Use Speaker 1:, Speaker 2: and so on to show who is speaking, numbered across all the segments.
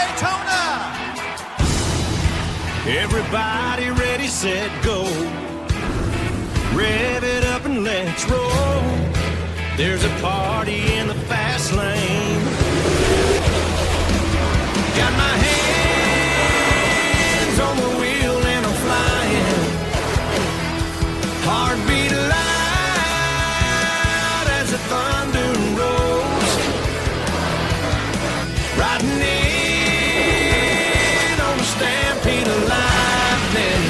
Speaker 1: Daytona. Everybody ready, set, go. Rev it up and let's roll. There's a party in the fast lane. Got my hands on the wheel and I'm flying. Heartbeat loud as the thunder rolls. Riding in on the stampede of lightning.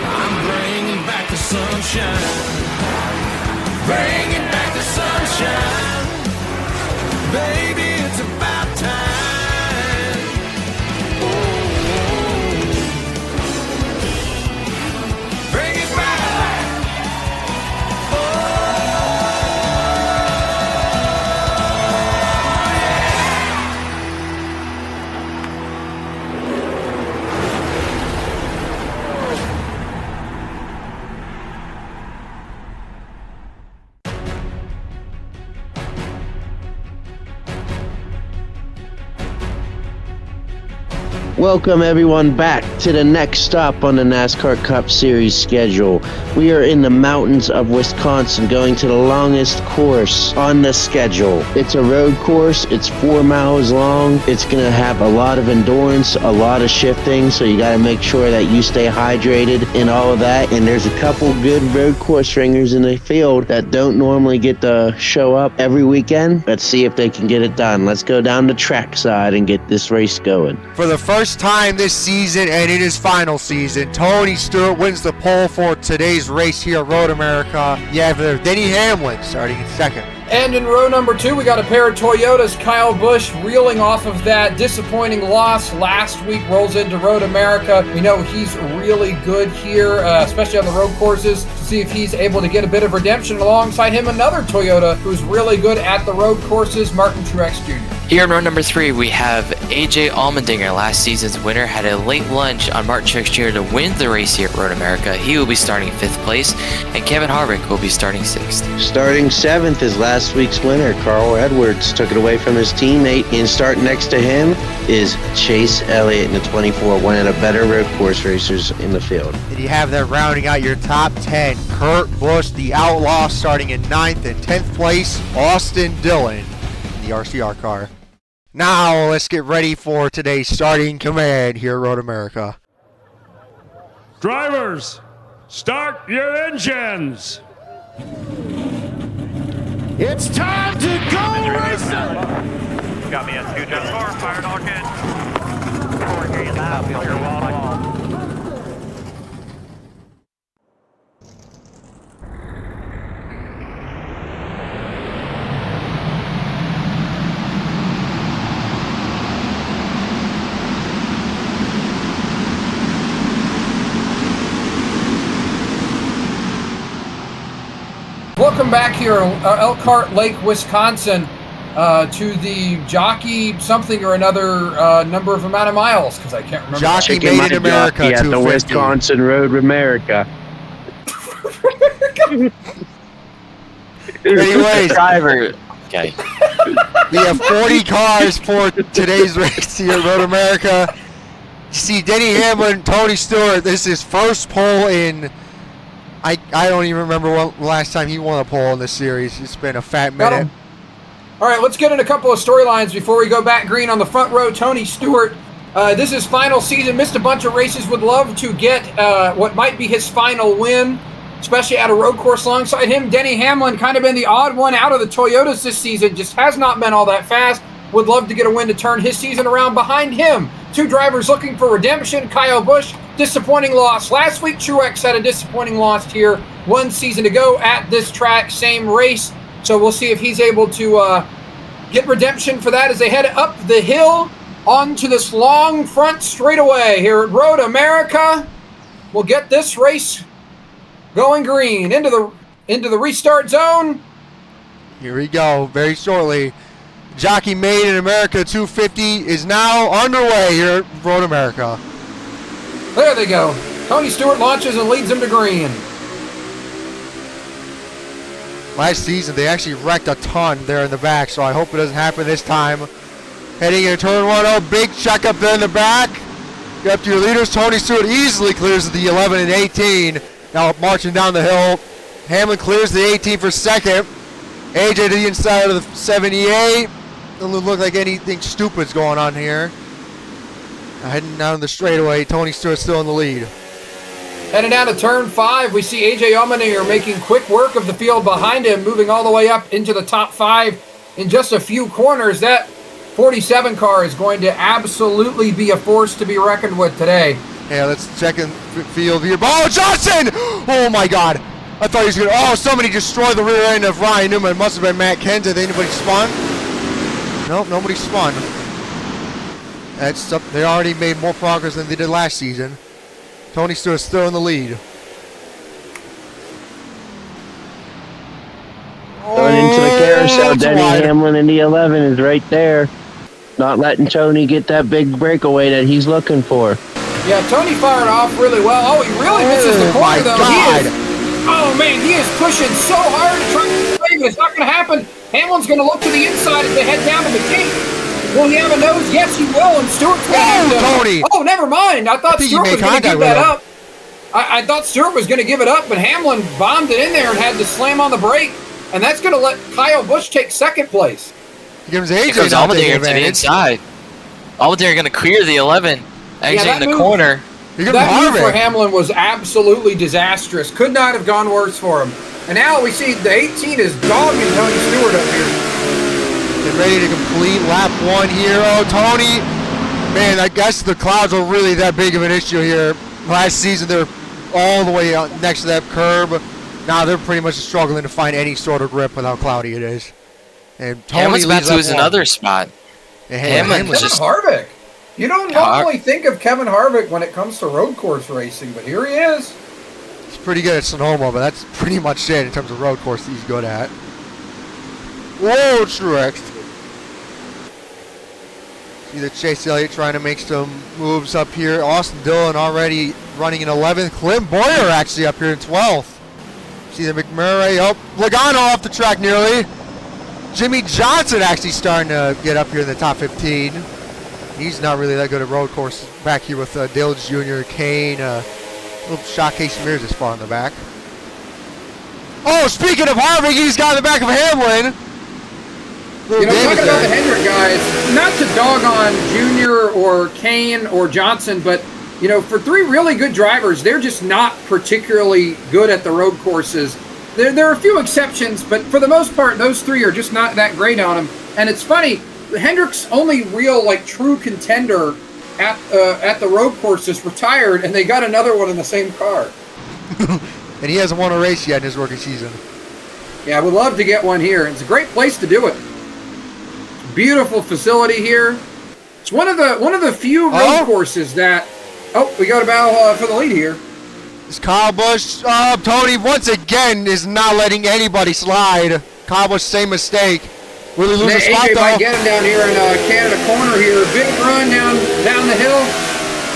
Speaker 1: I'm bringing back the sunshine. Bringing back the sunshine. Baby, it's about time. Oh, bring it back. Oh,
Speaker 2: Welcome everyone back to the next stop on the NASCAR Cup Series schedule. We are in the mountains of Wisconsin going to the longest course on the schedule. It's a road course, it's 4 miles long, it's going to have a lot of endurance, a lot of shifting, so you got to make sure that you stay hydrated and all of that. And there's a couple good road course ringers in the field that don't normally get to show up every weekend. Let's see if they can get it done. Let's go down the track side and get this race going.
Speaker 3: For the first time this season and in his final season, Tony Stewart wins the pole for today's race here at Road America. You have Denny Hamlin starting in second.
Speaker 4: And in row number 2, we got a pair of Toyotas. Kyle Busch reeling off of that disappointing loss last week, rolls into Road America. We know he's really good here, especially on the road courses, to see if he's able to get a bit of redemption. Alongside him, another Toyota who's really good at the road courses, Martin Truex Jr.
Speaker 5: Here in row number 3, we have AJ Allmendinger, last season's winner, had a late lunge on Martin Truex Jr. to win the race here at Road America. He will be starting in 5th place, and Kevin Harvick will be starting 6th.
Speaker 2: Starting 7th is last week's winner, Carl Edwards, took it away from his teammate, and starting next to him is Chase Elliott in the 24, one of the better road course racers in the field.
Speaker 3: And you have that rounding out your top 10. Kurt Busch, the Outlaw, starting in 9th and 10th place. Austin Dillon in the RCR car. Now let's get ready for today's starting command here at Road America.
Speaker 6: Drivers, start your engines.
Speaker 1: it's time to go racing.
Speaker 7: Got me at 2 just 4, fired all good. 4 green lap, clear wall to wall.
Speaker 4: Welcome back here at Elkhart Lake, Wisconsin, to the Jockey something or another number of amount of miles, because I can't remember.
Speaker 3: Jockey made in America
Speaker 2: at the Wisconsin Road America.
Speaker 3: Anyways,
Speaker 5: Driver. Okay.
Speaker 3: we have 40 cars for today's race here at Road America. You see Denny Hamlin, Tony Stewart, this is first pole in... I don't even remember when last time he won a pole in this series. It's been a fat minute.
Speaker 4: All right, let's get in a couple of storylines before we go back green on the front row. Tony Stewart, this is final season, missed a bunch of races, would love to get what might be his final win, especially at a road course alongside him. Denny Hamlin, kind of been the odd one out of the Toyotas this season, just has not been all that fast. Would love to get a win to turn his season around. Behind him, 2 drivers looking for redemption. Kyle Busch, disappointing loss last week. Truex had a disappointing loss here 1 season ago at this track, same race. So we'll see if he's able to get redemption for that as they head up the hill onto this long front straightaway here at Road America. We'll get this race going green into the restart zone.
Speaker 3: Here we go, very shortly. Jockey Made in America 250 is now underway here at Road America.
Speaker 4: There they go. Tony Stewart launches and leads them to green.
Speaker 3: Last season, they actually wrecked a ton there in the back, so I hope it doesn't happen this time. Heading into turn 1, oh, big check up there in the back. Get up to your leaders. Tony Stewart easily clears the 11 and 18. Now marching down the hill. Hamlin clears the 18 for second. AJ to the inside of the 78. Doesn't look like anything stupid's going on here. Heading down the straightaway, Tony Stewart still in the lead.
Speaker 4: Heading down to turn 5, we see AJ Allmendinger making quick work of the field behind him, moving all the way up into the top 5 in just a few corners. That 47 car is going to absolutely be a force to be reckoned with today.
Speaker 3: Yeah, let's check in field here. Oh, Johnson! Oh my God! I thought he was gonna. Oh, somebody destroyed the rear end of Ryan Newman. It must have been Matt Kenseth. Anybody spun? Nope, nobody spun. That's up. They already made more progress than they did last season. Tony Stewart still in the lead.
Speaker 2: Going into the carousel, Denny Hamlin in the 11 is right there. Not letting Tony get that big breakaway that he's looking for.
Speaker 4: Yeah, Tony fired off really well. Oh, he really misses the corner, though. Oh, man, he is pushing so hard to try to save it. It's not going to happen. Hamlin's going to look to the inside as they head down to the gate. Will he have a nose? Yes, he will. And Stewart's going to have to...
Speaker 3: Tony!
Speaker 4: Oh, never mind. I thought Stewart was going to give that up. I thought Stewart was going to give it up, but Hamlin bombed it in there and had to slam on the brake. And that's going to let Kyle Busch take second place.
Speaker 3: He gives AJ
Speaker 5: Allmendinger to the inside. Allmendinger going to clear the 11, exiting the corner.
Speaker 4: That move for Hamlin was absolutely disastrous. Could not have gone worse for him. And now we see the 18 is dogging Tony Stewart up here.
Speaker 3: Getting ready to complete lap 1 here. Oh, Tony. Man, I guess the clouds are really that big of an issue here. Last season, they were all the way out next to that curb. Now they're pretty much struggling to find any sort of grip with how cloudy it is. And Tony
Speaker 5: Hamlin's about to lose another spot.
Speaker 4: Hamlin was just Harvick. You don't normally think of Kevin Harvick when it comes to road course racing, but here he is.
Speaker 3: He's pretty good at Sonoma, but that's pretty much it in terms of road course he's good at. Whoa, Truex. See the Chase Elliott trying to make some moves up here. Austin Dillon already running in 11th. Clint Boyer actually up here in 12th. See the McMurray. Oh, Logano off the track nearly. Jimmie Johnson actually starting to get up here in the top 15. He's not really that good at road courses. Back here with Dillon Jr., Kahne, little shot Kasey Kahne this far in the back. Oh, speaking of Harvick, he's got in the back of Hamlin.
Speaker 4: You know, talking about the Hendrick guys, not to dog on Jr. or Kahne or Johnson, but, you know, for 3 really good drivers, they're just not particularly good at the road courses. There are a few exceptions, but for the most part, those 3 are just not that great on them. And it's funny, Hendrick's only real, like, true contender at the road course is retired, and they got another one in the same car.
Speaker 3: And he hasn't won a race yet in his rookie season.
Speaker 4: Yeah, I would love to get one here. It's a great place to do it. Beautiful facility here. It's one of the few road courses that... Oh, we got a battle for the lead here.
Speaker 3: It's Kyle Busch. Tony, once again, is not letting anybody slide. Kyle Busch, same mistake. Will he lose a spot,
Speaker 4: AJ
Speaker 3: though?
Speaker 4: might get him down here in Canada corner here. Big run down the hill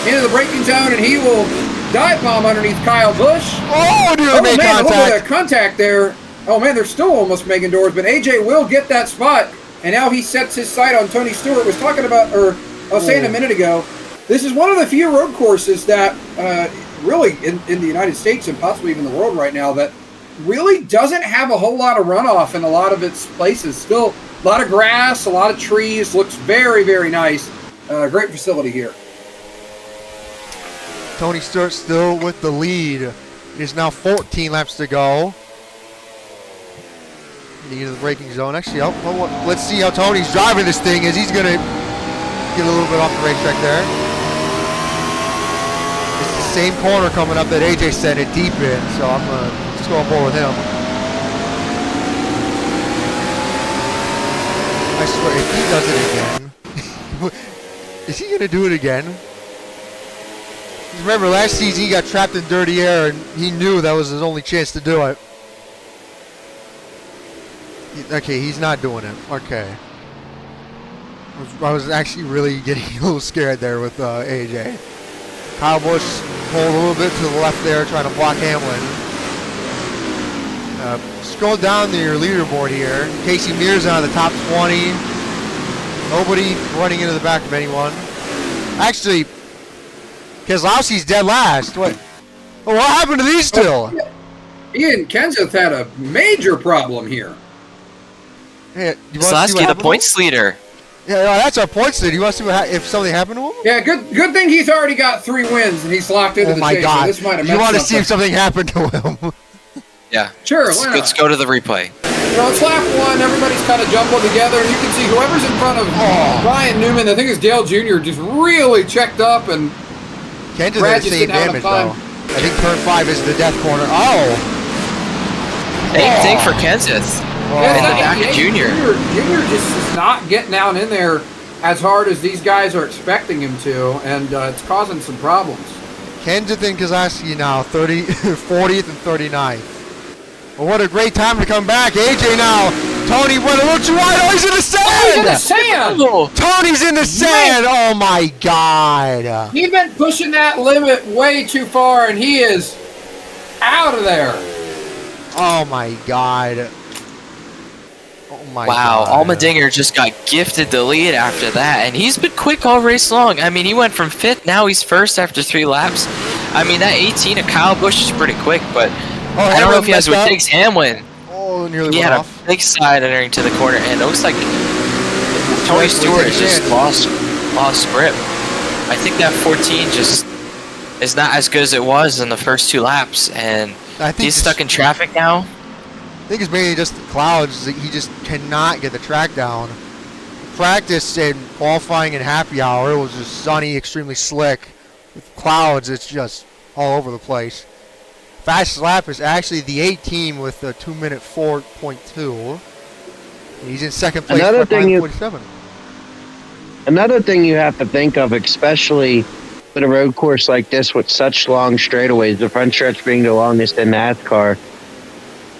Speaker 4: into the braking zone, and he will dive bomb underneath Kyle Busch.
Speaker 3: Oh, nearly made
Speaker 4: contact. A little bit of contact there. Oh, man, they're still almost making doors, but AJ will get that spot, and now he sets his sight on Tony Stewart. Was talking about, or I was saying a minute ago, this is one of the few road courses that really in the United States and possibly even the world right now that really doesn't have a whole lot of runoff in a lot of its places. Still a lot of grass, a lot of trees. Looks very, very nice. Great facility here.
Speaker 3: Tony Stewart still with the lead. It is now 14 laps to go. Into the braking zone. Actually, let's see how Tony's driving this thing. Is he's going to get a little bit off the racetrack there. It's the same corner coming up that AJ said it deep in, so I'm going to just go on board with him. I swear, if he does it again, is he going to do it again? Remember, last season he got trapped in dirty air, and he knew that was his only chance to do it. Okay, he's not doing it. Okay. I was actually really getting a little scared there with AJ. Kyle Busch pulled a little bit to the left there, trying to block Hamlin. scroll down to your leaderboard here. Casey Mears on the top 20. Nobody running into the back of anyone. Actually, Keselowski's dead last. What happened to these two?
Speaker 4: He and Kenseth had a major problem here.
Speaker 3: Hey, you want to see
Speaker 5: Keselowski, the
Speaker 3: what
Speaker 5: points leader.
Speaker 3: Yeah, that's our points leader. You want to see if something happened to him?
Speaker 4: Yeah, good thing he's already got 3 wins and he's locked into
Speaker 3: Oh
Speaker 4: the
Speaker 3: my
Speaker 4: chase.
Speaker 3: God!
Speaker 4: So this might have
Speaker 3: You
Speaker 4: messed
Speaker 3: want to
Speaker 4: up
Speaker 3: see if something happened to him?
Speaker 5: Yeah.
Speaker 4: Sure,
Speaker 5: Let's,
Speaker 4: why not?
Speaker 5: let's go to the replay.
Speaker 4: It's lap 1. Everybody's kind of jumbled together. You can see whoever's in front of Ryan Newman, I think it's Dale Jr., just really checked up. And
Speaker 3: Kenseth
Speaker 4: Brad
Speaker 3: did the
Speaker 4: just
Speaker 3: same
Speaker 4: didn't have
Speaker 3: damage,
Speaker 4: enough
Speaker 3: though. I think turn 5 is the death corner. Oh!
Speaker 5: Same thing for Kenseth.
Speaker 4: Yeah,
Speaker 5: And the
Speaker 4: exactly.
Speaker 5: back of Junior.
Speaker 4: Junior just is not getting down in there as hard as these guys are expecting him to, and it's causing some problems.
Speaker 3: Kenseth and Keselowski now 40th and 39th. Well, what a great time to come back. AJ now. Tony went a little too wide. Oh, he's in the sand!
Speaker 4: He's in the sand!
Speaker 3: Tony's in the sand! Oh my God!
Speaker 4: He's been pushing that limit way too far, and he is out of there.
Speaker 3: Oh my God! Oh my
Speaker 5: Wow,
Speaker 3: God!
Speaker 5: Allmendinger just got gifted the lead after that, and he's been quick all race long. I mean, he went from 5th, now he's 1st after 3 laps. I mean, that 18 of Kyle Busch is pretty quick, but I don't know if he has what it takes. Hamlin.
Speaker 3: Oh, nearly
Speaker 5: He
Speaker 3: went
Speaker 5: had
Speaker 3: off.
Speaker 5: a big side entering to the corner, and it looks like Tony Stewart just lost grip. I think that 14 just is not as good as it was in the first 2 laps, and
Speaker 3: I think
Speaker 5: he's stuck in traffic now.
Speaker 3: I think it's mainly just the clouds. He just cannot get the track down. Practice and qualifying and happy hour, it was just sunny, extremely slick. With clouds, it's just all over the place. Fastest lap is actually the 18 with a 2-minute 4.2. He's in second place.
Speaker 2: Another thing
Speaker 3: 47.
Speaker 2: Another thing you have to think of, especially with a road course like this with such long straightaways, the front stretch being the longest in NASCAR,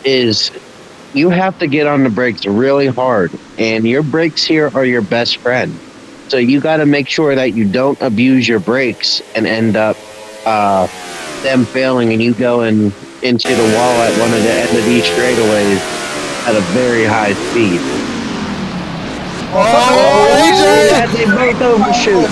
Speaker 2: is you have to get on the brakes really hard, and your brakes here are your best friend. So you got to make sure that you don't abuse your brakes and end up them failing and you going into the wall at one of the end of these straightaways at a very high speed.
Speaker 3: AJ!
Speaker 2: They both overshoot.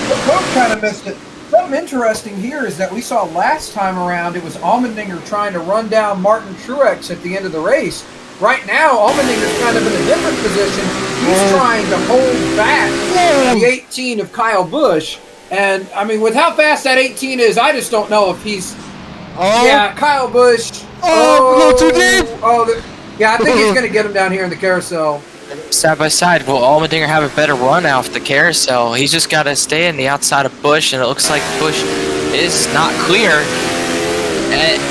Speaker 8: The Pope kind of missed it. Something interesting here is that we saw last time around it was Allmendinger trying to run down Martin Truex at the end of the race. Right now, Allmendinger's kind of in a different position. He's trying to hold back the 18 of Kyle Busch. And, I mean, with how fast that 18 is, I just don't know if he's... Yeah, Kyle Busch.
Speaker 3: A little too deep.
Speaker 8: Yeah, I think he's going to get him down here in the carousel.
Speaker 5: Side by side, will Allmendinger have a better run off the carousel? He's just got to stay in the outside of Busch, and it looks like Busch is not clear. And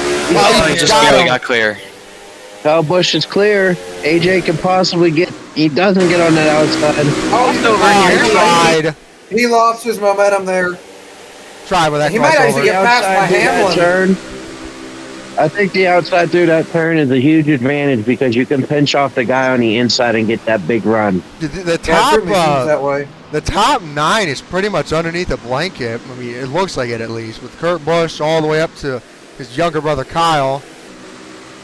Speaker 5: he just barely got clear.
Speaker 2: Kyle Busch is clear. AJ can possibly get... He doesn't get on that outside.
Speaker 8: Oh, he tried. He lost his momentum there.
Speaker 3: Try with that.
Speaker 8: He might actually get past by Hamlin.
Speaker 2: I think the outside through that turn is a huge advantage because you can pinch off the guy on the inside and get that big run.
Speaker 3: The top,
Speaker 8: that way.
Speaker 3: The top 9 is pretty much underneath a blanket. I mean, it looks like it at least. With Kurt Busch all the way up to his younger brother Kyle.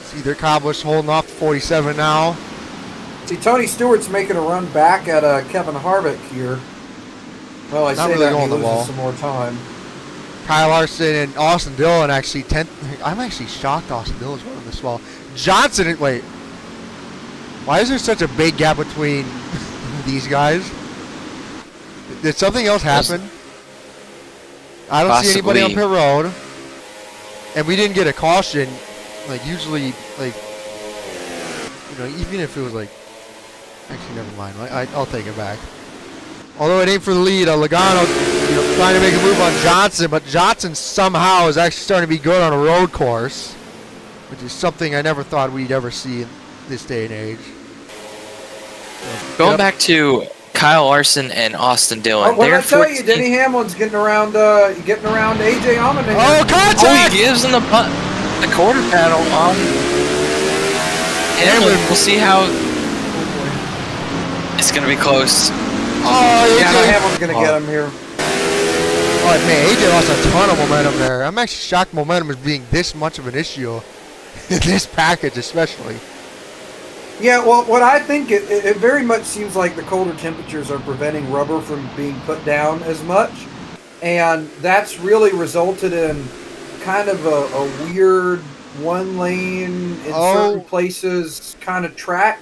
Speaker 3: See, their Kyle Busch holding off to 47 now.
Speaker 8: See, Tony Stewart's making a run back at Kevin Harvick here. Well, I
Speaker 3: Not
Speaker 8: say
Speaker 3: really
Speaker 8: that
Speaker 3: going
Speaker 8: he
Speaker 3: the wall.
Speaker 8: loses some more time.
Speaker 3: Kyle Larson and Austin Dillon actually 10th. I'm actually shocked Austin Dillon's running this well. Johnson, wait. Why is there such a big gap between these guys? Did something else happen? I don't see anybody on pit road. And we didn't get a caution. Like, usually, like, you know, even if it was like, actually, never mind. I'll take it back. Although it ain't for the lead, Logano, you know, trying to make a move on Johnson, but Johnson somehow is actually starting to be good on a road course, which is something I never thought we'd ever see in this day and age.
Speaker 5: Going back to Kyle Larson and Austin Dillon.
Speaker 8: What did I tell you? Denny Hamlin's getting around AJ Allmendinger.
Speaker 3: Oh, contact!
Speaker 5: Oh, he gives him the quarter paddle on Hamlin. We'll see how it's going to be close.
Speaker 3: Oh,
Speaker 8: yeah, Hamlin's going to get him here.
Speaker 3: Oh, man, AJ lost a ton of momentum there. I'm actually shocked momentum is being this much of an issue in this package, especially.
Speaker 8: Yeah, well, what I think, it very much seems like the colder temperatures are preventing rubber from being put down as much. And that's really resulted in kind of a weird one lane in certain places kind of track.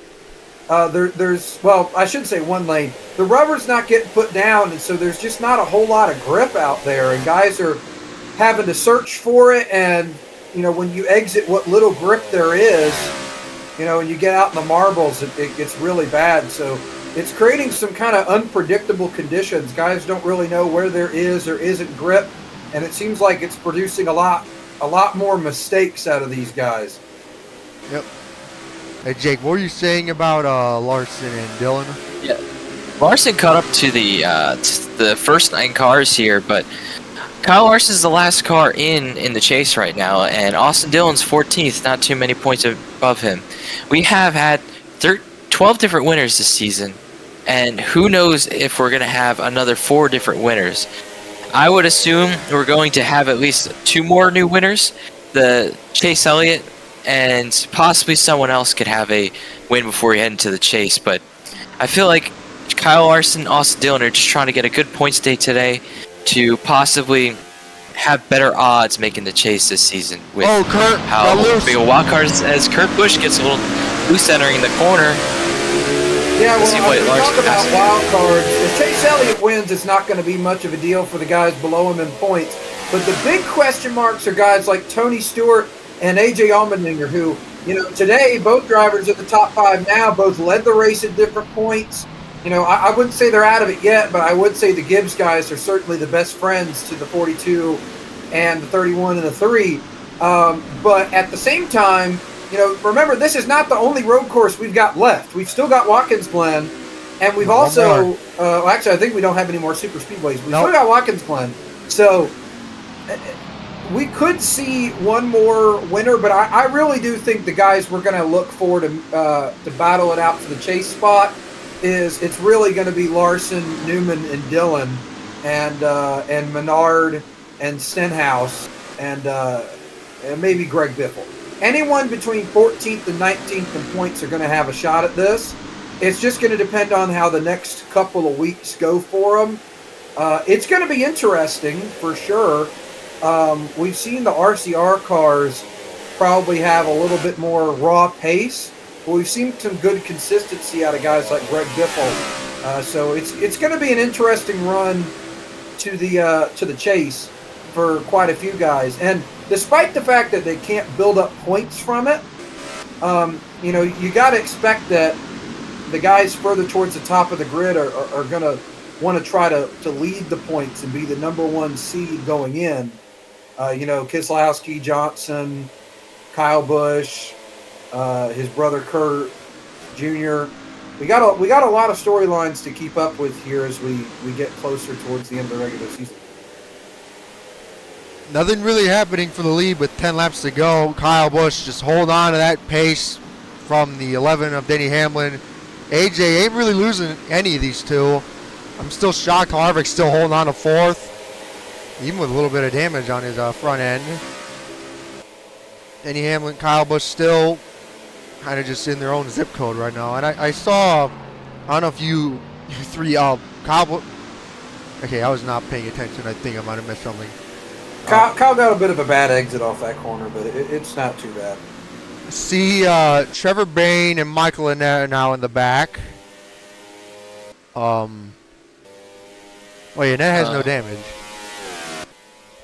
Speaker 8: Well, I shouldn't say one lane. The rubber's not getting put down, and so there's just not a whole lot of grip out there. And guys are having to search for it. And, when you exit what little grip there is, and you get out in the marbles, it gets really bad. So it's creating some kind of unpredictable conditions. Guys don't really know where there is or isn't grip, and it seems like it's producing a lot more mistakes out of these guys.
Speaker 3: Yep. Hey, Jake, what were you saying about Larson and Dillon?
Speaker 5: Yeah, Larson caught up to the first 9 cars here, but Kyle Larson's the last car in the chase right now, and Austin Dillon's 14th, not too many points above him. We have had 12 different winners this season, and who knows if we're going to have another 4 different winners. I would assume we're going to have at least 2 more new winners, the Chase Elliott, and possibly someone else could have a win before we head into the chase. But I feel like Kyle Larson and Austin Dillon are just trying to get a good points day today to possibly have better odds making the chase this season with
Speaker 3: Kurt,
Speaker 5: how big a wild card as Kurt Busch gets a little loose entering the corner.
Speaker 8: Yeah, well, when we talk about wild cards, if Chase Elliott wins, it's not going to be much of a deal for the guys below him in points. But the big question marks are guys like Tony Stewart and A.J. Allmendinger, who, today, both drivers at the top 5 now, both led the race at different points. I wouldn't say they're out of it yet, but I would say the Gibbs guys are certainly the best friends to the 42 and the 31 and the 3. But at the same time, remember, this is not the only road course we've got left. We've still got Watkins Glen, and we've also, actually, I think we don't have any more super speedways. We've still got Watkins Glen. So we could see one more winner, but I really do think the guys we're going to look for to battle it out for the chase spot it's really going to be Larson, Newman, and Dillon, and Menard and Stenhouse, and maybe Greg Biffle. Anyone between 14th and 19th in points are going to have a shot at this. It's just going to depend on how the next couple of weeks go for them. It's going to be interesting for sure. We've seen the RCR cars probably have a little bit more raw pace, but we've seen some good consistency out of guys like Greg Biffle. So it's going to be an interesting run to the chase for quite a few guys. And despite the fact that they can't build up points from it, you got to expect that the guys further towards the top of the grid are going to want to try to lead the points and be the number 1 seed going in. Keselowski, Johnson, Kyle Busch, his brother Kurt Jr. We got a lot of storylines to keep up with here as we get closer towards the end of the regular season.
Speaker 3: Nothing really happening for the lead with 10 laps to go. Kyle Busch just hold on to that pace from the 11 of Denny Hamlin. AJ ain't really losing any of these two. I'm still shocked Harvick's still holding on to 4th, even with a little bit of damage on his front end. Denny Hamlin, Kyle Busch still kind of just in their own zip code right now. And I saw, I don't know if you three, Kyle Busch, okay, I was not paying attention. I think I might have missed something.
Speaker 8: Kyle got a bit of a bad exit off that corner, but it's not too bad.
Speaker 3: See, Trevor Bayne and Michael Annette are now in the back. Well, yeah, Annette has no damage.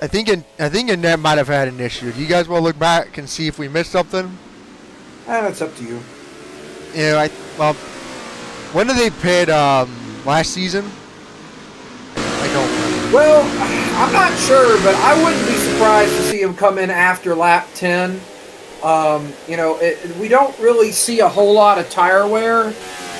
Speaker 3: I think Annette might have had an issue. Do you guys want to look back and see if we missed something?
Speaker 8: That's up to you.
Speaker 3: Yeah, when did they pit last season? I don't remember.
Speaker 8: Well, I'm not sure, but I wouldn't be surprised to see him come in after lap 10. We don't really see a whole lot of tire wear,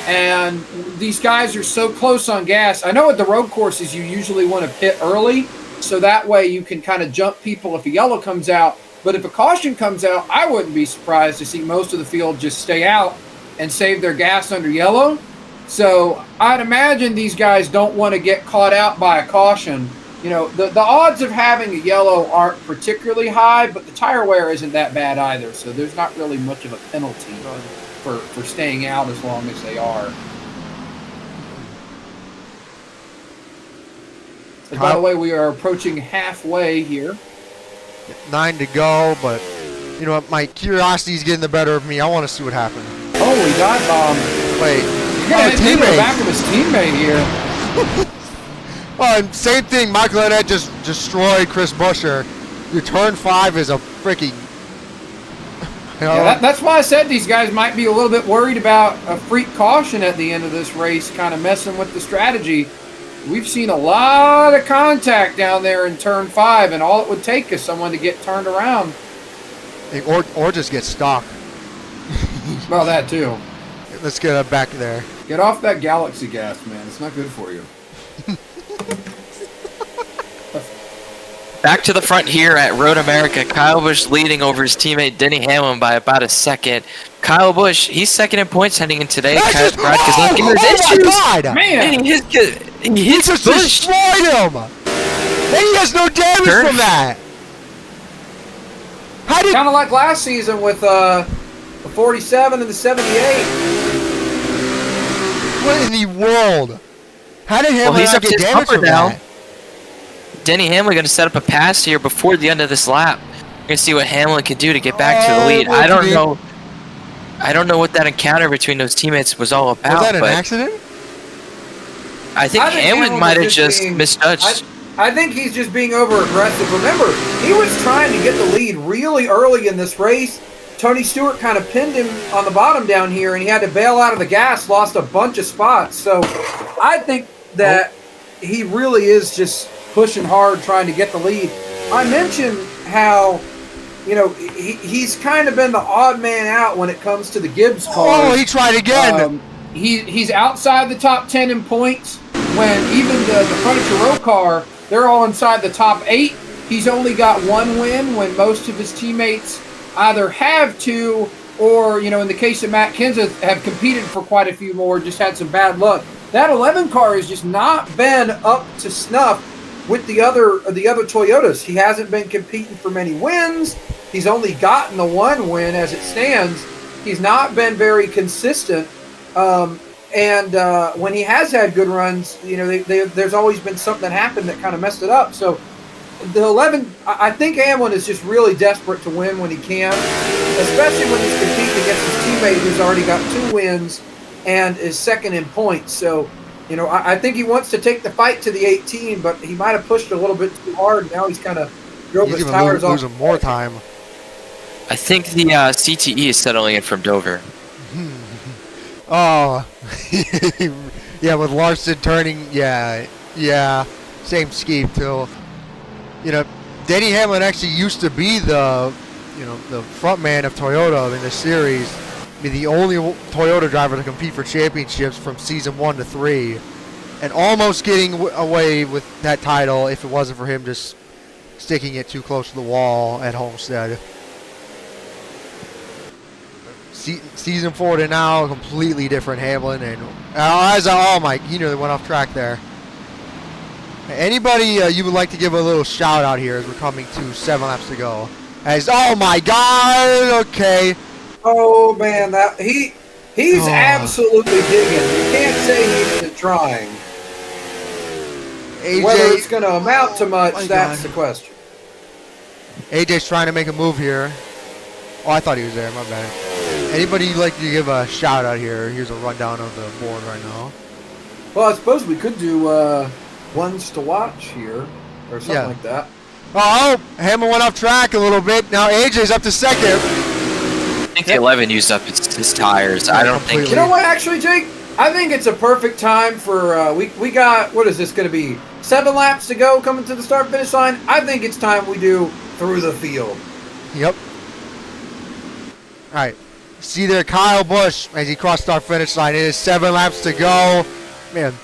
Speaker 8: and these guys are so close on gas. I know at the road courses you usually want to pit early, so that way you can kind of jump people if a yellow comes out. But if a caution comes out, I wouldn't be surprised to see most of the field just stay out and save their gas under yellow. So I'd imagine these guys don't want to get caught out by a caution. The odds of having a yellow aren't particularly high, but the tire wear isn't that bad either, so there's not really much of a penalty
Speaker 4: for staying out as long as they are. And by the way, we are approaching halfway here.
Speaker 3: 9 to go, but you know what? My curiosity is getting the better of me. I want to see what happened.
Speaker 4: Oh, he dive bombed.
Speaker 3: Wait.
Speaker 4: You're going to hit the back of his teammate here.
Speaker 3: Well, and same thing. Michael Annett just destroyed Chris Buescher. Your turn 5 is a freaking...
Speaker 4: Yeah, that's why I said these guys might be a little bit worried about a freak caution at the end of this race, kind of messing with the strategy. We've seen a lot of contact down there in turn 5, and all it would take is someone to get turned around.
Speaker 3: Or just get stuck.
Speaker 4: Well, that too.
Speaker 3: Let's get back there.
Speaker 4: Get off that Galaxy gas, man. It's not good for you.
Speaker 5: Back to the front here at Road America. Kyle Busch leading over his teammate Denny Hamlin by about a second. Kyle Busch, he's second in points heading in today. Brad Keselowski
Speaker 3: oh my God!
Speaker 5: Man, he
Speaker 3: just destroyed him! And he has no damage from that!
Speaker 4: Kind of like last season with the 47 and the 78.
Speaker 3: What in the world? How did Hamlin not get damage from that?
Speaker 5: Denny Hamlin going to set up a pass here before the end of this lap. We're going to see what Hamlin can do to get back to the lead. I don't know what that encounter between those teammates was all about.
Speaker 3: Was that an accident?
Speaker 5: I think Hamlin might have just misjudged.
Speaker 4: I think he's just being over-aggressive. Remember, he was trying to get the lead really early in this race. Tony Stewart kind of pinned him on the bottom down here, and he had to bail out of the gas, lost a bunch of spots. So I think that he really is just pushing hard, trying to get the lead. I mentioned how, you know, he's kind of been the odd man out when it comes to the Gibbs cars.
Speaker 3: Oh, he tried again.
Speaker 4: He's outside the top 10 in points when even the Furniture Row car, they're all inside the top 8. He's only got 1 win when most of his teammates either have 2 or, you know, in the case of Matt Kenseth, have competed for quite a few more, just had some bad luck. That 11 car has just not been up to snuff with the other Toyotas. He hasn't been competing for many wins. He's only gotten the 1 win as it stands. He's not been very consistent. And when he has had good runs, you know, there's always been something that happened that kind of messed it up. So the 11, I think Hamlin is just really desperate to win when he can, especially when he's competing against his teammate who's already got 2 wins and is second in points. So, you know, I think he wants to take the fight to the 18, but he might have pushed a little bit too hard. Now he's kind of drove his tires off.
Speaker 3: Losing more time.
Speaker 5: I think the CTE is settling in from Dover.
Speaker 3: Oh, yeah, with Larson turning, yeah, same scheme too. You know, Denny Hamlin actually used to be the front man of Toyota in the series. Be the only Toyota driver to compete for championships from season 1 to 3, and almost getting away with that title if it wasn't for him just sticking it too close to the wall at Homestead. Season 4 to now, completely different Hamlin, and he nearly went off track there. Anybody you would like to give a little shout out here as we're coming to 7 laps to go? Oh my God! Okay.
Speaker 4: Oh man, he's absolutely digging. You can't say he isn't trying.
Speaker 3: AJ,
Speaker 4: whether it's going to amount to much, that's the question.
Speaker 3: AJ's trying to make a move here. Oh, I thought he was there. My bad. Anybody you'd like to give a shout out here? Here's a rundown of the board right now.
Speaker 4: Well, I suppose we could do ones to watch here or something like that.
Speaker 3: Oh, Hamlin went off track a little bit. Now AJ's up to second.
Speaker 5: I think the 11 used up his tires. I don't think.
Speaker 4: You know what, actually, Jake? I think it's a perfect time for we got, what is this going to be? 7 laps to go coming to the start finish line. I think it's time we do through the field.
Speaker 3: Yep. All right. See there, Kyle Busch as he crossed our finish line. It is 7 laps to go. Man,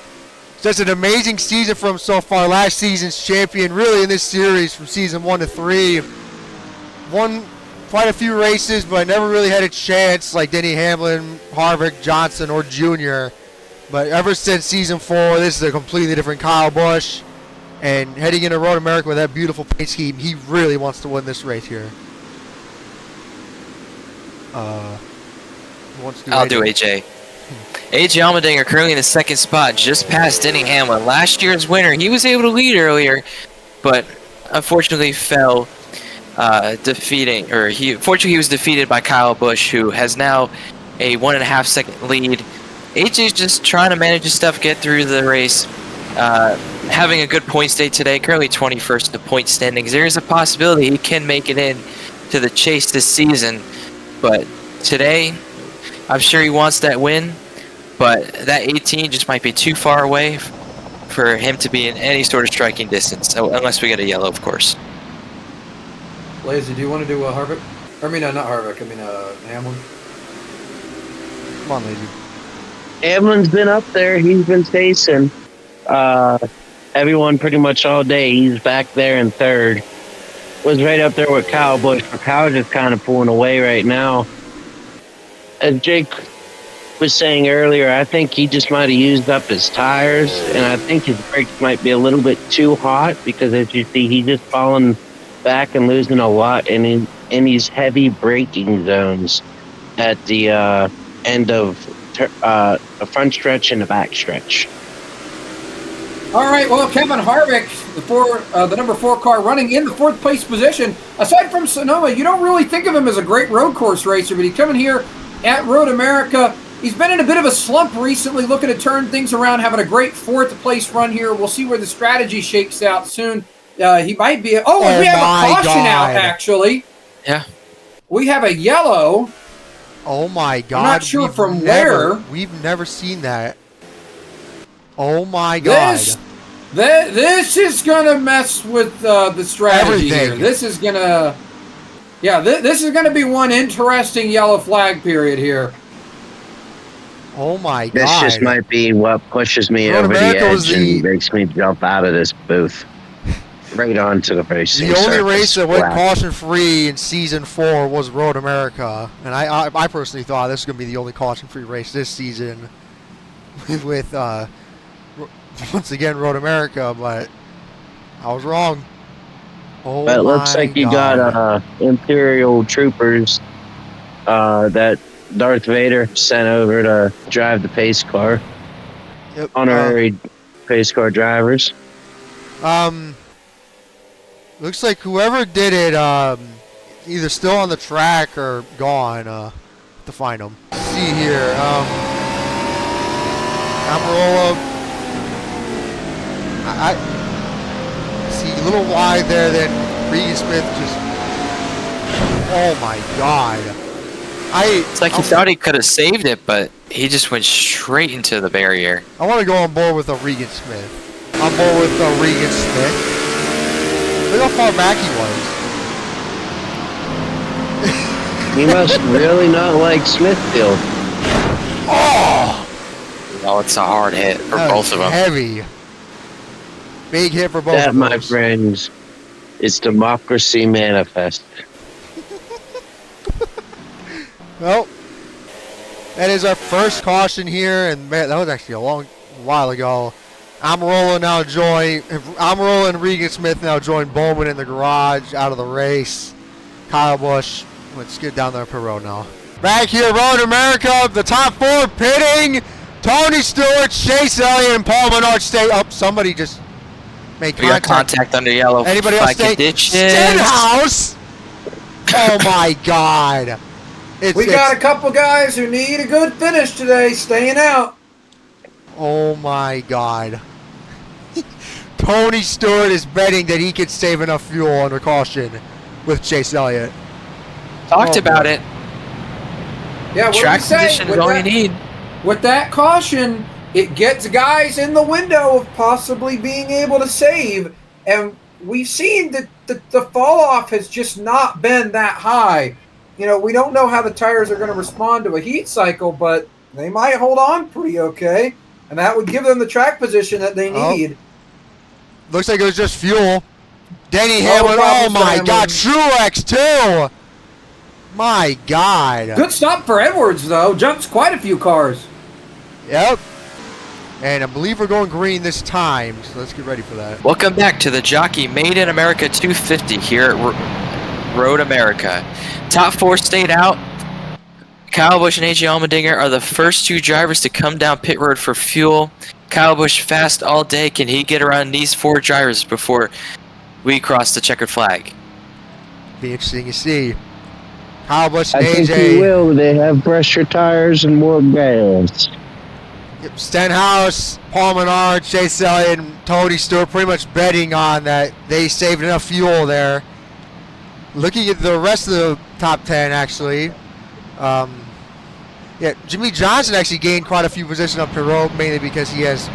Speaker 3: just an amazing season for him so far. Last season's champion, really in this series from season 1 to 3. Won quite a few races, but never really had a chance like Denny Hamlin, Harvick, Johnson, or Jr. But ever since season 4, this is a completely different Kyle Busch. And heading into Road America with that beautiful paint scheme, he really wants to win this race here. Wants to
Speaker 5: I'll do AJ. AJ Allmendinger currently in the second spot, just past Denny Hamlin. Last year's winner, he was able to lead earlier, but unfortunately fell, he was defeated by Kyle Busch, who has now a 1.5 second lead. AJ's just trying to manage his stuff, get through the race. Having a good points day today, currently 21st in the point standings. There is a possibility he can make it in to the chase this season, but today, I'm sure he wants that win, but that 18 just might be too far away for him to be in any sort of striking distance, unless we get a yellow, of course.
Speaker 4: Lazy, do you want to do Harvick? Not Harvick, Hamlin.
Speaker 3: Come on, Lazy.
Speaker 2: Hamlin's been up there. He's been chasing everyone pretty much all day. He's back there in third. Was right up there with Kyle Busch, but Kyle's just kind of pulling away right now. As Jake was saying earlier, I think he just might have used up his tires, and I think his brakes might be a little bit too hot because, as you see, he's just falling back and losing a lot in these heavy braking zones at the end of the front stretch and the back stretch.
Speaker 4: All right, well, Kevin Harvick, the number 4 car, running in the 4th place position. Aside from Sonoma, you don't really think of him as a great road course racer, but he's coming here at Road America. He's been in a bit of a slump recently, looking to turn things around, having a great 4th place run here. We'll see where the strategy shakes out soon. He might be... we have a caution out, actually.
Speaker 5: Yeah.
Speaker 4: We have a yellow.
Speaker 3: Oh, my God.
Speaker 4: I'm not sure from where.
Speaker 3: We've never seen that. Oh, my God.
Speaker 4: This is going to mess with the strategy here. This is going to... Yeah, this is going to be one interesting yellow flag period here.
Speaker 3: Oh, my God.
Speaker 2: This just might be what pushes me over the edge and makes me jump out of this booth. Right on to the racing
Speaker 3: The only
Speaker 2: surface.
Speaker 3: race that went caution-free in Season 4 was Road America. And I personally thought this was going to be the only caution-free race this season with, once again, Road America, but I was wrong. Oh,
Speaker 2: but it looks like you got Imperial troopers that Darth Vader sent over to drive the pace car.
Speaker 3: Yep.
Speaker 2: Honorary pace car drivers.
Speaker 3: Looks like whoever did it, either still on the track or gone. To find them. Let's see here. Amarola. I see a little wide there. Then Regan Smith just. Oh my God.
Speaker 5: It's like he thought he could have saved it, but he just went straight into the barrier.
Speaker 3: I want to go on board with a Regan Smith. On board with a Regan Smith. Look how far back he was.
Speaker 2: He must really not like Smithfield.
Speaker 5: Oh, it's a hard hit for both of them.
Speaker 3: Heavy. Big hit for both of them.
Speaker 2: That, my friends, is democracy manifest.
Speaker 3: Well, that is our first caution here, and man, that was actually a long while ago. Amarola and Regan Smith now join Bowman in the garage, out of the race. Kyle Busch, let's get down there per road now. Back here, Road America, the top 4 pitting. Tony Stewart, Chase Elliott, and Paul Menard stay up. Somebody just made contact.
Speaker 5: We got contact under yellow.
Speaker 3: Anybody else stay? Stenhouse! Oh my God.
Speaker 4: We got a couple guys who need a good finish today, staying out.
Speaker 3: Oh my God. Tony Stewart is betting that he could save enough fuel under caution with Chase Elliott.
Speaker 5: Talked about it.
Speaker 4: Yeah, what
Speaker 5: track position is all you need.
Speaker 4: With that caution, it gets guys in the window of possibly being able to save. And we've seen that the fall off has just not been that high. You know, we don't know how the tires are going to respond to a heat cycle, but they might hold on pretty okay. And that would give them the track position that they need.
Speaker 3: Looks like it was just fuel. Denny Hamlin, oh my God, Truex too! My God.
Speaker 4: Good stop for Edwards, though. Jumps quite a few cars.
Speaker 3: Yep. And I believe we're going green this time, so let's get ready for that.
Speaker 5: Welcome back to the Jockey Made in America 250 here at Road America. Top 4 stayed out. Kyle Busch and AJ Allmendinger are the first 2 drivers to come down pit road for fuel. Kyle Busch fast all day. Can he get around these 4 drivers before we cross the checkered flag?
Speaker 3: Be interesting to see. Kyle Busch and
Speaker 2: I think he
Speaker 3: AJ.
Speaker 2: will. They have fresher tires and more gas.
Speaker 3: Yep, Stenhouse, Paul Menard, Chase Elliott, and Tony Stewart pretty much betting on that they saved enough fuel there. Looking at the rest of the top 10, actually. Yeah, Jimmie Johnson actually gained quite a few positions up pit road, mainly because he has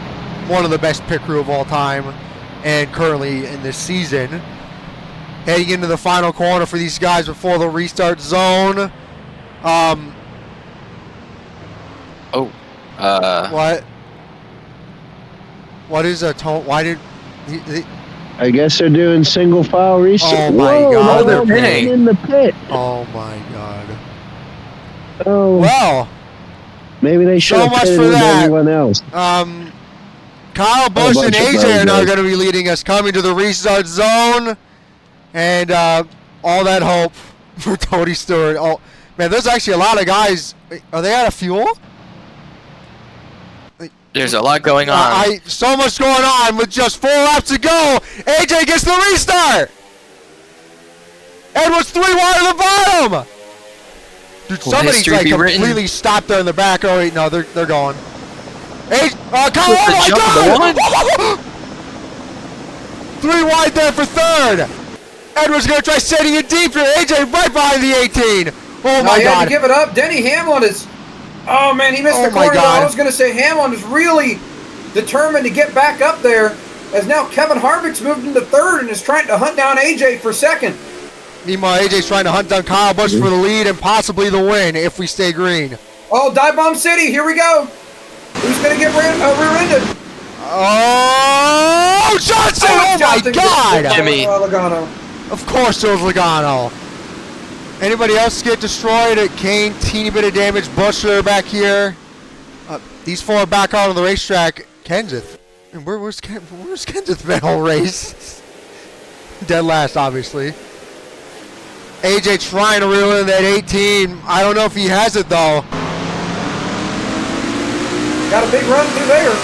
Speaker 3: one of the best pit crew of all time and currently in this season. Heading into the final corner for these guys before the restart zone. What? What is a tone? Why did
Speaker 2: I guess they're doing single file restart.
Speaker 3: Oh my God,
Speaker 5: they're
Speaker 2: they're
Speaker 5: pitting.
Speaker 2: in the pit.
Speaker 3: Oh my God.
Speaker 2: Oh,
Speaker 3: Well,
Speaker 2: maybe they should
Speaker 3: so
Speaker 2: have
Speaker 3: much
Speaker 2: pitted
Speaker 3: for
Speaker 2: with
Speaker 3: that.
Speaker 2: everyone else.
Speaker 3: Kyle Busch and
Speaker 2: bunch of
Speaker 3: AJ are now
Speaker 2: brothers.
Speaker 3: going to be leading us coming to the restart zone. And all that hope for Tony Stewart. Oh, man, there's actually a lot of guys. Are they out of fuel?
Speaker 5: There's a lot going on.
Speaker 3: So much going on with just 4 laps to go. AJ gets the restart. Edwards 3 wide at the bottom. Dude,
Speaker 5: Will
Speaker 3: somebody's
Speaker 5: history
Speaker 3: like
Speaker 5: be written?
Speaker 3: completely stopped there in the back. Oh wait, no, they're going. Kyle,
Speaker 5: the
Speaker 3: oh my
Speaker 5: jump of
Speaker 3: God! 3 wide there for 3rd. Edwards gonna try setting it deep here. AJ right behind the 18. Oh my
Speaker 8: He had
Speaker 3: God!
Speaker 8: to give it up. Denny Hamlin is. Oh man, he missed
Speaker 3: Oh
Speaker 8: the
Speaker 3: my
Speaker 8: corner. Though.
Speaker 3: God.
Speaker 8: I was going to say Hamlin is really determined to get back up there, as now Kevin Harvick's moved into 3rd and is trying to hunt down AJ for 2nd.
Speaker 3: Meanwhile, AJ's trying to hunt down Kyle Busch for the lead and possibly the win if we stay green.
Speaker 8: Oh, Dive Bomb City, here we go. Who's going to get rear-ended?
Speaker 3: Oh, Johnson! Oh
Speaker 8: Johnson
Speaker 3: my God!
Speaker 8: gets
Speaker 5: Jimmy.
Speaker 8: Logano.
Speaker 3: Of course it was Logano. Anybody else get destroyed? Kane, teeny bit of damage. Buescher back here. These 4 are back out on the racetrack. Kenseth. And where's Kenseth been all race? Dead last, obviously. AJ trying to reel in that 18. I don't know if he has it though.
Speaker 8: Got a big run through there.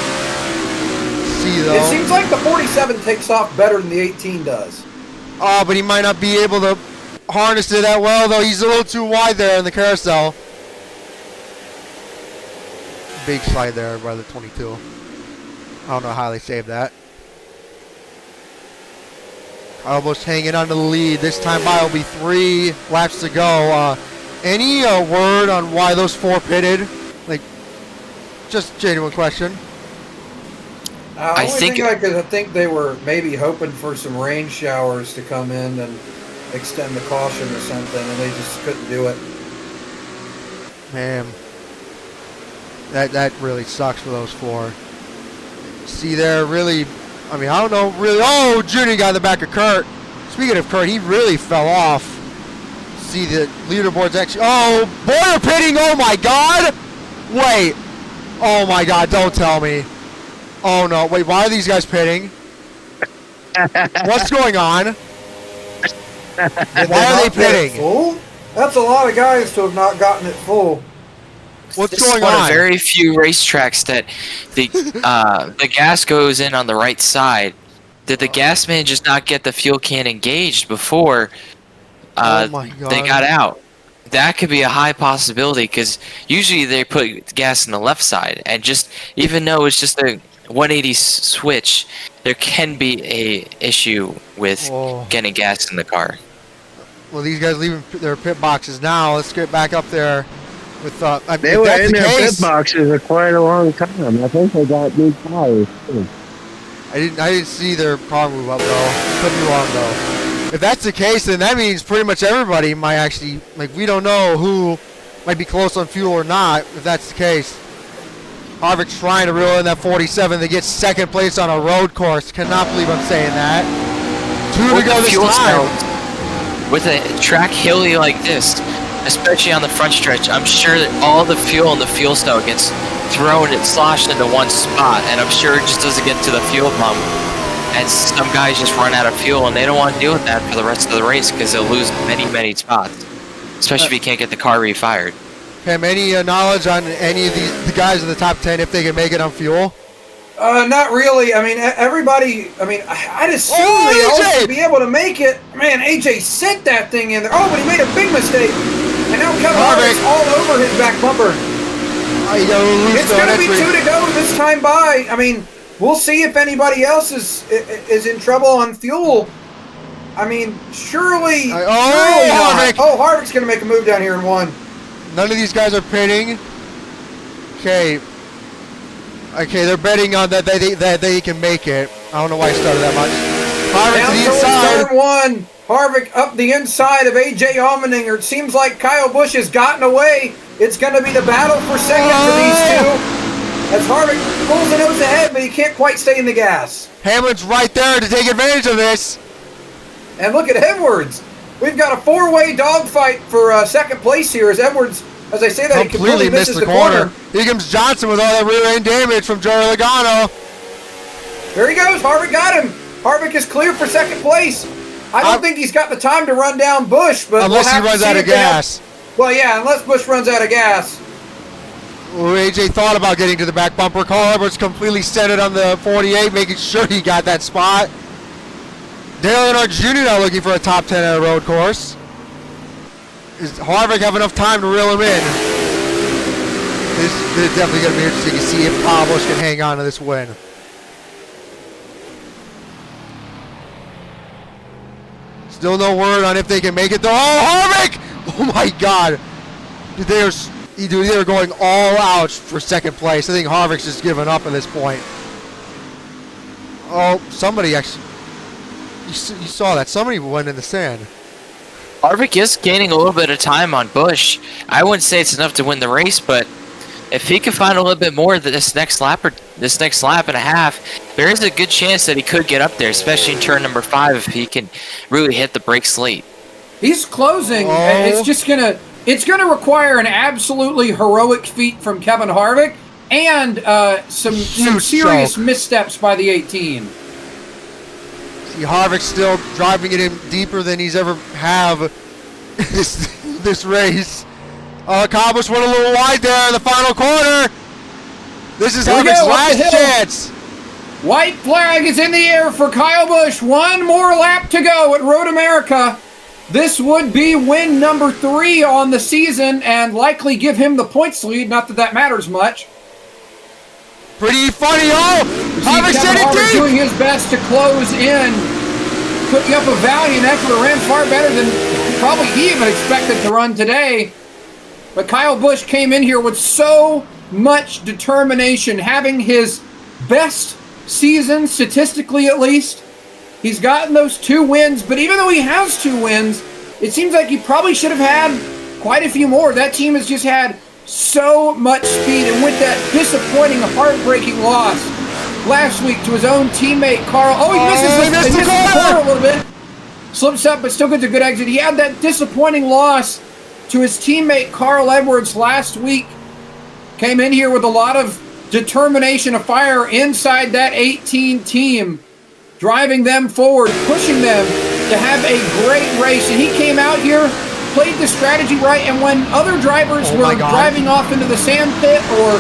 Speaker 3: See though.
Speaker 8: It seems like the 47 takes off better than the 18 does.
Speaker 3: Oh, but he might not be able to harness it that well though. He's a little too wide there in the carousel. Big slide there by the 22. I don't know how they saved that. Almost hanging on to the lead. This time by will be 3 laps to go. Any word on why those 4 pitted? Like, just genuine question.
Speaker 8: I think they were maybe hoping for some rain showers to come in and extend the caution or something, and they just couldn't do it.
Speaker 3: Man, that really sucks for those 4. See there, really. I mean, I don't know, really. Oh, Junior got in the back of Kurt. Speaking of Kurt, he really fell off. See the leaderboard's actually. Oh, Boyer pitting. Oh my God. Wait. Oh my God. Don't tell me. Oh no. Wait. Why are these guys pitting? What's going on? Why are they pitting?
Speaker 8: Full? That's a lot of guys to have not gotten it full.
Speaker 3: What's
Speaker 5: This
Speaker 3: going
Speaker 5: is one
Speaker 3: on?
Speaker 5: of very few racetracks that the gas goes in on the right side. Did the gas man just not get the fuel can engaged before
Speaker 3: Oh my God.
Speaker 5: they got out? That could be a high possibility because usually they put gas in the left side, and just even though it's just a 180 switch, there can be a issue with
Speaker 3: Oh.
Speaker 5: getting gas in the car.
Speaker 3: Well, these guys leaving their pit boxes now. Let's get back up there. With
Speaker 2: They were in their pit boxes for quite a long time. I think they got new tires too.
Speaker 3: I didn't see their power move up though. Could be wrong though. If that's the case, then that means pretty much everybody might actually, like, we don't know who might be close on fuel or not. If that's the case, Harvick trying to reel in that 47. They get 2nd place on a road course. Cannot believe I'm saying that. 2 to go this time.
Speaker 5: With a track hilly like this, especially on the front stretch, I'm sure that all the fuel in the fuel cell gets thrown and sloshed into one spot, and I'm sure it just doesn't get to the fuel pump. And some guys just run out of fuel, and they don't want to deal with that for the rest of the race because they'll lose many, many spots, especially if you can't get the car refired.
Speaker 3: Pam, any knowledge on any of the guys in the top 10 if they can make it on fuel?
Speaker 8: Not really. I mean, everybody. I mean, I'd assume they all should be able to make it. Man, AJ sent that thing in there. Oh, but he made a big mistake. And now Kevin Harvick's all over his back bumper. It's going to be 2 to go this time by. I mean, we'll see if anybody else is in trouble on fuel. I mean, surely.
Speaker 3: Harvick.
Speaker 8: Harvick's going to make a move down here in 1.
Speaker 3: None of these guys are pitting. Okay, they're betting on that they can make it. I don't know why I started that much. Harvick to the inside.
Speaker 8: Turn 1. Harvick up the inside of AJ Allmendinger. It seems like Kyle Busch has gotten away. It's going to be the battle for second for these two. As Harvick pulls the nose ahead, but he can't quite stay in the gas.
Speaker 3: Hamlin's right there to take advantage of this.
Speaker 8: And look at Edwards. We've got a 4-way dogfight for second place here as Edwards, as I say that, he completely misses the corner.
Speaker 3: Here comes Johnson with all that rear end damage from Joey Logano.
Speaker 8: There he goes. Harvick got him. Harvick is clear for second place. I don't think he's got the time to run down Busch, but
Speaker 3: unless he runs out of gas.
Speaker 8: Well, yeah, unless Busch runs out of gas.
Speaker 3: AJ thought about getting to the back bumper. Carl Edwards completely centered on the 48, making sure he got that spot. Earnhardt Jr. now looking for a top 10 at a road course. Does Harvick have enough time to reel him in? This is definitely going to be interesting to see if Kyle Busch can hang on to this win. Still no word on if they can make it though. Oh, Harvick! Oh my God! They're going all out for second place. I think Harvick's just given up at this point. Oh, somebody actually. You saw that. Somebody went in the sand.
Speaker 5: Harvick is gaining a little bit of time on Busch. I wouldn't say it's enough to win the race, but if he can find a little bit more this next lap and a half, there is a good chance that he could get up there, especially in turn number 5 if he can really hit the brakes late.
Speaker 8: He's closing. It's gonna require an absolutely heroic feat from Kevin Harvick and some serious missteps by the 18.
Speaker 3: See, Harvick's still driving it in deeper than he's ever have this race. Kyle Busch went a little wide there in the final corner. This is Harvick's last chance.
Speaker 8: White flag is in the air for Kyle Busch. 1 more lap to go at Road America. This would be win number 3 on the season and likely give him the points lead. Not that that matters much.
Speaker 3: Pretty funny, Harvick said it deep.
Speaker 8: Doing his best to close in, putting up a valiant effort. Ran far better than probably he even expected to run today. But Kyle Busch came in here with so much determination, having his best season, statistically at least. He's gotten those 2 wins, but even though he has 2 wins, it seems like he probably should have had quite a few more. That team has just had so much speed, and with that disappointing, heartbreaking loss last week to his own teammate Carl. Oh, he misses the corner a little bit. Slips up, but still gets a good exit. He had that disappointing loss to his teammate Carl Edwards last week. Came in here with a lot of determination, a fire inside that 18 team, driving them forward, pushing them to have a great race. And he came out here, played the strategy right, and when other drivers were driving off into the sand pit or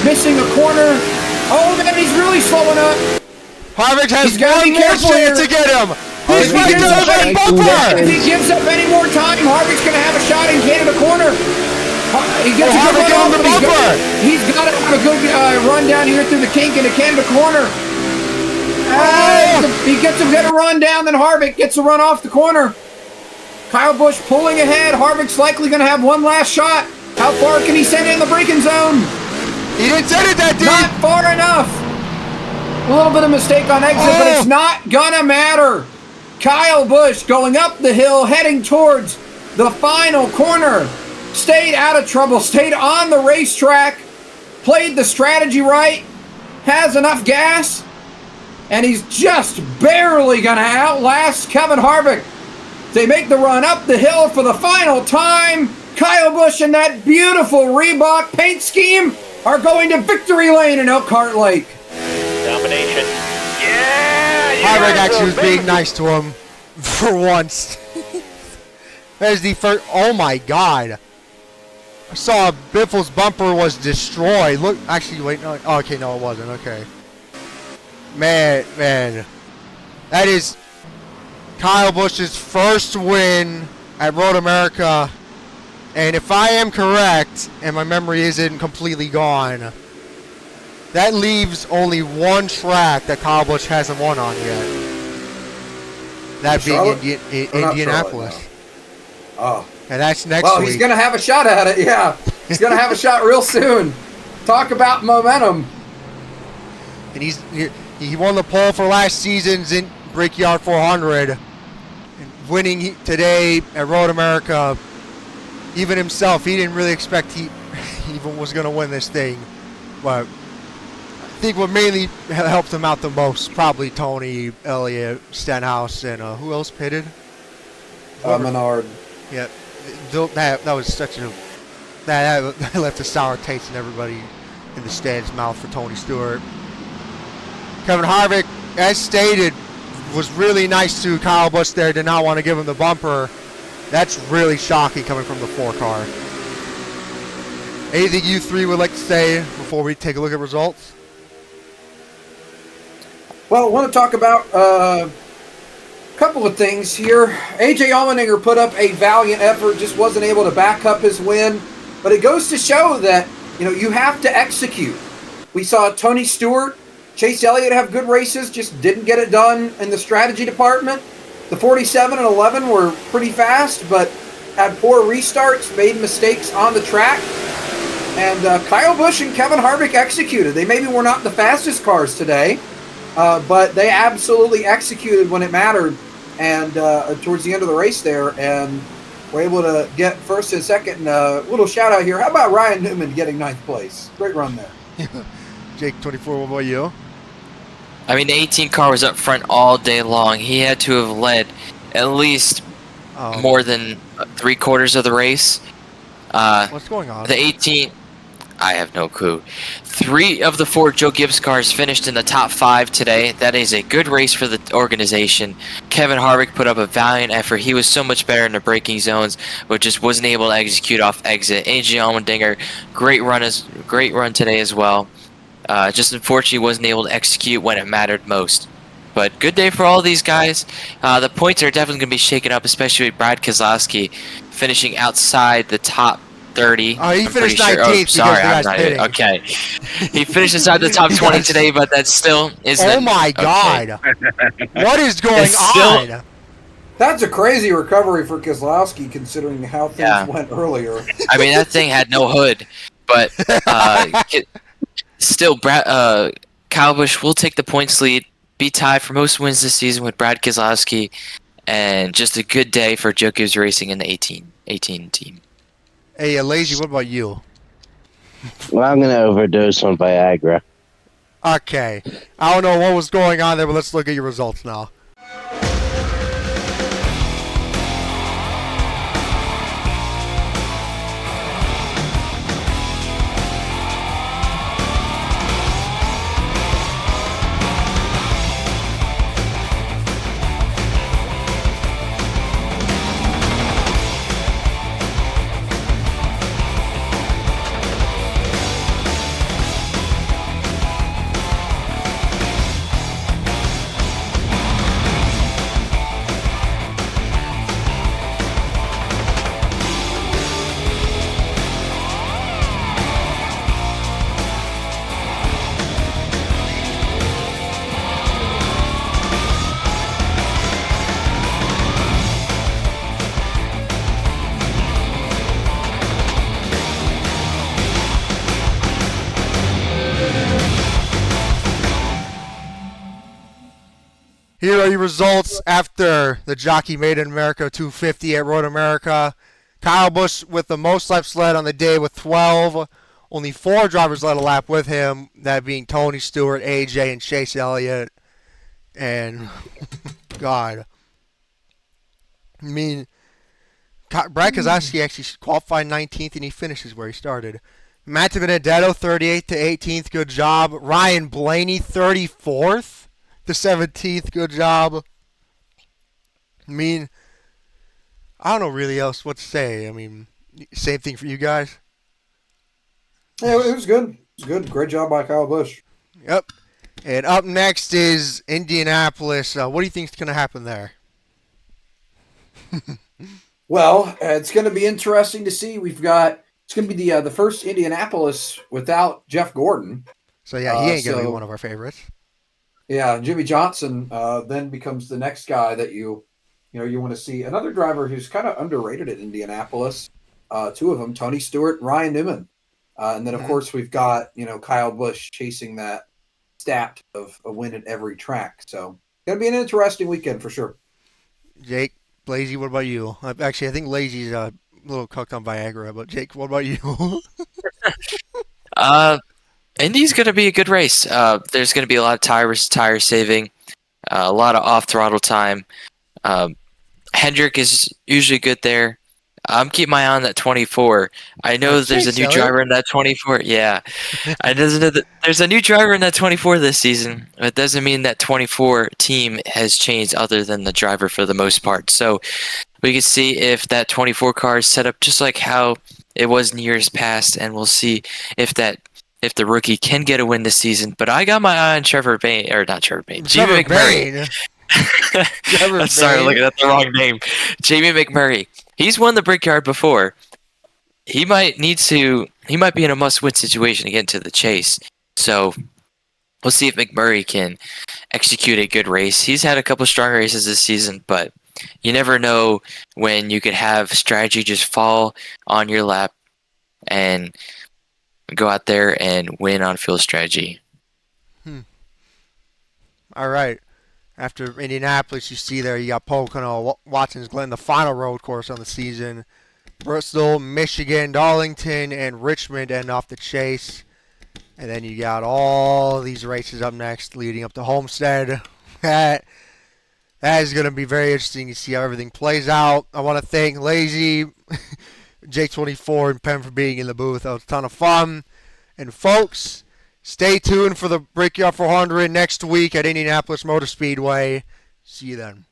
Speaker 8: missing a corner, oh man, he's really slowing up.
Speaker 3: Harvick has one more chance to get him. He's right there on that bumper.
Speaker 8: If he gives up any more time, Harvick's going to have a shot in Canada corner. He gets a good run off, but he's got to have a good run down here through the kink into Canada corner. He gets a better run down than Harvick. Gets a run off the corner. Kyle Busch pulling ahead. Harvick's likely going to have one last shot. How far can he send it in the braking zone?
Speaker 3: He didn't send it that deep.
Speaker 8: Not far enough. A little bit of mistake on exit, but it's not going to matter. Kyle Busch going up the hill, heading towards the final corner. Stayed out of trouble, stayed on the racetrack, played the strategy right, has enough gas, and he's just barely going to outlast Kevin Harvick. They make the run up the hill for the final time. Kyle Busch and that beautiful Reebok paint scheme are going to victory lane in Elkhart Lake.
Speaker 7: Domination. Yeah!
Speaker 3: Harvick actually was being nice to him for once. That is the first. Oh my God. I saw Biffle's bumper was destroyed. Look, actually, wait, no. Oh, okay, no, it wasn't. Okay. Man. That is Kyle Busch's first win at Road America. And if I am correct, and my memory isn't completely gone, that leaves only one track that Kyle Busch hasn't won on yet. That being Indianapolis.
Speaker 4: Charlotte, no. Oh.
Speaker 3: And that's next week.
Speaker 4: Well, he's going to have a shot at it, yeah. He's going to have a shot real soon. Talk about momentum.
Speaker 3: And he won the pole for last season's in Brickyard 400. And winning today at Road America, even himself, he didn't really expect he even was going to win this thing. But I think what mainly helped him out the most, probably Tony, Elliott, Stenhouse, and who else pitted?
Speaker 4: Menard.
Speaker 3: Yeah, that was such a that left a sour taste in everybody in the stand's mouth for Tony Stewart. Kevin Harvick, as stated, was really nice to Kyle Busch there. Did not want to give him the bumper. That's really shocking coming from the 4 car. Anything you three would like to say before we take a look at results?
Speaker 4: Well, I want to talk about a couple of things here. AJ Allmendinger put up a valiant effort, just wasn't able to back up his win. But it goes to show that, you have to execute. We saw Tony Stewart, Chase Elliott have good races, just didn't get it done in the strategy department. The 47 and 11 were pretty fast, but had poor restarts, made mistakes on the track. And Kyle Busch and Kevin Harvick executed. They maybe were not the fastest cars today, but they absolutely executed when it mattered. And towards the end of the race there, and were able to get first and second. And a little shout out here. How about Ryan Newman getting 9th place? Great run there.
Speaker 3: Jake 24, what about you?
Speaker 5: I mean, the 18 car was up front all day long. He had to have led at least more than 3/4 of the race.
Speaker 3: What's going on?
Speaker 5: The 18, I have no clue. 3 of the 4 Joe Gibbs cars finished in the top 5 today. That is a good race for the organization. Kevin Harvick put up a valiant effort. He was so much better in the braking zones, but just wasn't able to execute off exit. AJ Allmendinger, great run today as well. Just unfortunately wasn't able to execute when it mattered most. But good day for all these guys. The points are definitely going to be shaken up, especially with Brad Keselowski finishing outside the top 30.
Speaker 3: Oh, he finished 19th.
Speaker 5: Sorry, I'm not even. Okay. He finished inside the top 20 today, but that still isn't.
Speaker 3: Oh my God. What is going on?
Speaker 4: That's a crazy recovery for Keselowski considering how things went earlier.
Speaker 5: I mean, that thing had no hood, but still, Kyle Busch will take the points lead, be tied for most wins this season with Brad Keselowski, and just a good day for Joe Gibbs Racing in the 18 team.
Speaker 3: Hey, Lazy, what about you?
Speaker 2: Well, I'm going to overdose on Viagra.
Speaker 3: Okay. I don't know what was going on there, but let's look at your results now. Here are your results after the Jockey Made in America 250 at Road America. Kyle Busch with the most laps led on the day with 12. Only 4 drivers led a lap with him, that being Tony Stewart, AJ, and Chase Elliott. And, God. I mean, Brad Keselowski actually qualified 19th, and he finishes where he started. Matt Benedetto, 38th to 18th, good job. Ryan Blaney, 34th. The 17th, good job. I mean, I don't know really else what to say. I mean, same thing for you guys.
Speaker 8: Yeah, it was good. It was good. Great job by Kyle Busch.
Speaker 3: Yep. And up next is Indianapolis. What do you think is going to happen there?
Speaker 8: Well, it's going to be interesting to see. It's going to be the first Indianapolis without Jeff Gordon.
Speaker 3: So yeah, he ain't going to be one of our favorites.
Speaker 8: Yeah, Jimmie Johnson then becomes the next guy that you want to see. Another driver who's kind of underrated at Indianapolis. Two of them, Tony Stewart, and Ryan Newman. And then, of course, we've got, Kyle Busch chasing that stat of a win at every track. So, going to be an interesting weekend for sure.
Speaker 3: Jake, Lazy, what about you? Actually, I think Lazy's a little cooked on Viagra, but Jake, what about you?
Speaker 5: Indy's going to be a good race. There's going to be a lot of tire saving, a lot of off-throttle time. Hendrick is usually good there. I'm keeping my eye on that 24. I know there's a new driver in that 24. Yeah. I know there's a new driver in that 24 this season. It doesn't mean that 24 team has changed other than the driver for the most part. So we can see if that 24 car is set up just like how it was in years past, and we'll see if the rookie can get a win this season. But I got my eye on Jimmie McMurray. Sorry, looking at the wrong name. Jamie McMurray. He's won the Brickyard before. He might be in a must-win situation to get into the chase. So we'll see if McMurray can execute a good race. He's had a couple strong races this season, but you never know when you could have strategy just fall on your lap and go out there and win on field strategy.
Speaker 3: All right. After Indianapolis, you see there, you got Pocono, Watson's Glen, the final road course on the season. Bristol, Michigan, Darlington, and Richmond end off the chase. And then you got all these races up next leading up to Homestead. That is going to be very interesting to see how everything plays out. I want to thank Lazy, Jake24, and Penn for being in the booth. That was a ton of fun. And folks, stay tuned for the Brickyard 400 next week at Indianapolis Motor Speedway. See you then.